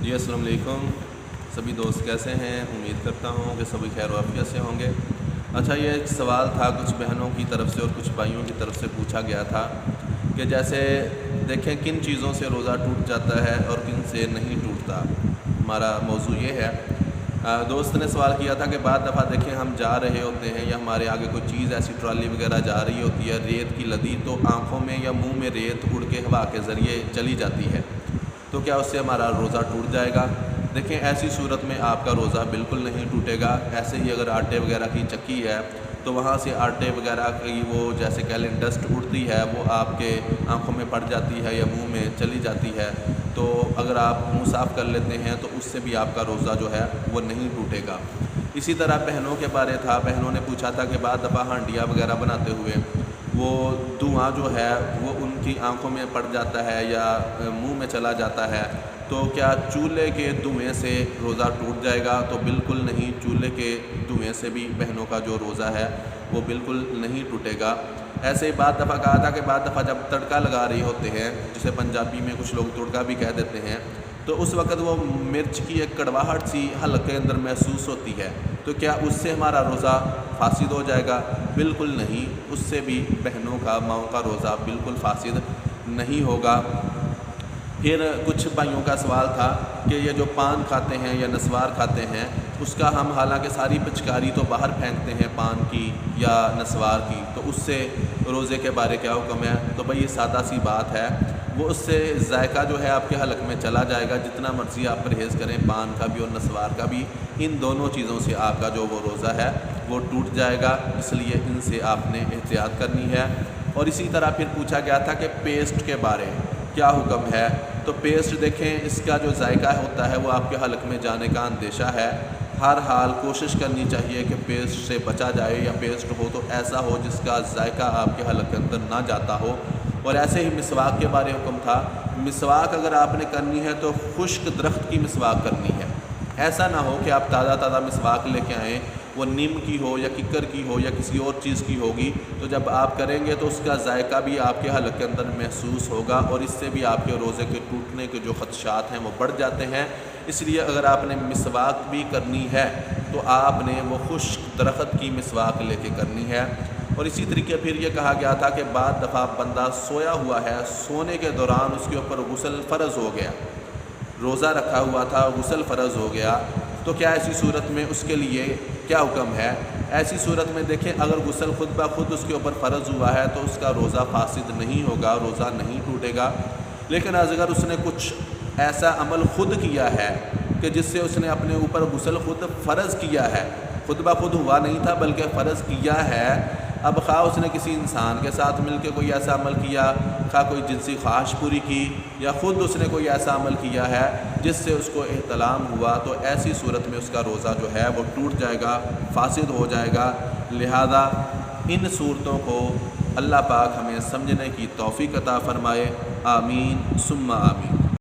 جی السلام علیکم سبھی دوست کیسے ہیں؟ امید کرتا ہوں کہ سبھی خیر و عافیت سے ہوں گے۔ اچھا، یہ ایک سوال تھا کچھ بہنوں کی طرف سے اور کچھ بھائیوں کی طرف سے پوچھا گیا تھا کہ جیسے دیکھیں کن چیزوں سے روزہ ٹوٹ جاتا ہے اور کن سے نہیں ٹوٹتا۔ ہمارا موضوع یہ ہے۔ دوست نے سوال کیا تھا کہ بعض دفعہ دیکھیں ہم جا رہے ہوتے ہیں یا ہمارے آگے کوئی چیز ایسی ٹرالی وغیرہ جا رہی ہوتی ہے، ریت کی لدی، تو آنکھوں میں یا منہ میں ریت اڑ کے ہوا کے ذریعے چلی جاتی ہے، تو کیا اس سے ہمارا روزہ ٹوٹ جائے گا؟ دیکھیں ایسی صورت میں آپ کا روزہ بالکل نہیں ٹوٹے گا۔ ایسے ہی اگر آٹے وغیرہ کی چکی ہے تو وہاں سے آٹے وغیرہ کی وہ جیسے کہہ لیں ڈسٹ اڑتی ہے، وہ آپ کے آنکھوں میں پڑ جاتی ہے یا منہ میں چلی جاتی ہے، تو اگر آپ منہ صاف کر لیتے ہیں تو اس سے بھی آپ کا روزہ جو ہے وہ نہیں ٹوٹے گا۔ اسی طرح بہنوں کے بارے تھا، بہنوں نے پوچھا تھا کہ بعض دفعہ ہانڈیاں وغیرہ بناتے ہوئے وہ دھواں جو ہے وہ ان کی آنکھوں میں پڑ جاتا ہے یا منہ میں چلا جاتا ہے، تو کیا چولہے کے دھویں سے روزہ ٹوٹ جائے گا؟ تو بالکل نہیں، چولہے کے دھویں سے بھی بہنوں کا جو روزہ ہے وہ بالکل نہیں ٹوٹے گا۔ ایسے ہی بعض دفعہ کہا تھا کہ بعض دفعہ جب تڑکا لگا رہے ہوتے ہیں، جسے پنجابی میں کچھ لوگ تڑکا بھی کہہ دیتے ہیں، تو اس وقت وہ مرچ کی ایک کڑواہٹ سی حلق کے اندر محسوس ہوتی ہے، تو کیا اس سے ہمارا روزہ فاسد ہو جائے گا؟ بالکل نہیں، اس سے بھی بہنوں کا، ماؤں کا روزہ بالکل فاسد نہیں ہوگا۔ پھر کچھ بھائیوں کا سوال تھا کہ یہ جو پان کھاتے ہیں یا نسوار کھاتے ہیں، اس کا ہم حالانکہ ساری پچکاری تو باہر پھینکتے ہیں پان کی یا نسوار کی، تو اس سے روزے کے بارے کیا حکم ہے؟ تو بھائی یہ سادہ سی بات ہے، وہ اس سے ذائقہ جو ہے آپ کے حلق میں چلا جائے گا، جتنا مرضی آپ پرہیز کریں پان کا بھی اور نسوار کا بھی، ان دونوں چیزوں سے آپ کا جو وہ روزہ ہے وہ ٹوٹ جائے گا، اس لیے ان سے آپ نے احتیاط کرنی ہے۔ اور اسی طرح پھر پوچھا گیا تھا کہ پیسٹ کے بارے کیا حکم ہے؟ تو پیسٹ دیکھیں اس کا جو ذائقہ ہوتا ہے وہ آپ کے حلق میں جانے کا اندیشہ ہے، ہر حال کوشش کرنی چاہیے کہ پیسٹ سے بچا جائے، یا پیسٹ ہو تو ایسا ہو جس کا ذائقہ آپ کے حلق کے اندر نہ جاتا ہو۔ اور ایسے ہی مسواک کے بارے حکم تھا، مسواک اگر آپ نے کرنی ہے تو خشک درخت کی مسواک کرنی ہے، ایسا نہ ہو کہ آپ تازہ تازہ مسواک لے کے آئیں، وہ نیم کی ہو یا ککر کی ہو یا کسی اور چیز کی ہوگی، تو جب آپ کریں گے تو اس کا ذائقہ بھی آپ کے حلق کے اندر محسوس ہوگا، اور اس سے بھی آپ کے روزے کے ٹوٹنے کے جو خدشات ہیں وہ بڑھ جاتے ہیں۔ اس لیے اگر آپ نے مسواک بھی کرنی ہے تو آپ نے وہ خشک درخت کی مسواک لے کے کرنی ہے۔ اور اسی طریقے پھر یہ کہا گیا تھا کہ بعض دفعہ بندہ سویا ہوا ہے، سونے کے دوران اس کے اوپر غسل فرض ہو گیا، روزہ رکھا ہوا تھا، غسل فرض ہو گیا، تو کیا ایسی صورت میں اس کے لیے کیا حکم ہے؟ ایسی صورت میں دیکھیں اگر غسل خود بخود اس کے اوپر فرض ہوا ہے تو اس کا روزہ فاسد نہیں ہوگا، روزہ نہیں ٹوٹے گا۔ لیکن اگر اس نے کچھ ایسا عمل خود کیا ہے کہ جس سے اس نے اپنے اوپر غسل خود فرض کیا ہے، خود بخود ہوا نہیں تھا بلکہ فرض کیا ہے، اب خواہ اس نے کسی انسان کے ساتھ مل کے کوئی ایسا عمل کیا، خواہ کوئی جنسی خواہش پوری کی، یا خود اس نے کوئی ایسا عمل کیا ہے جس سے اس کو احتلام ہوا، تو ایسی صورت میں اس کا روزہ جو ہے وہ ٹوٹ جائے گا، فاسد ہو جائے گا۔ لہذا ان صورتوں کو اللہ پاک ہمیں سمجھنے کی توفیق عطا فرمائے، آمین ثم آمین۔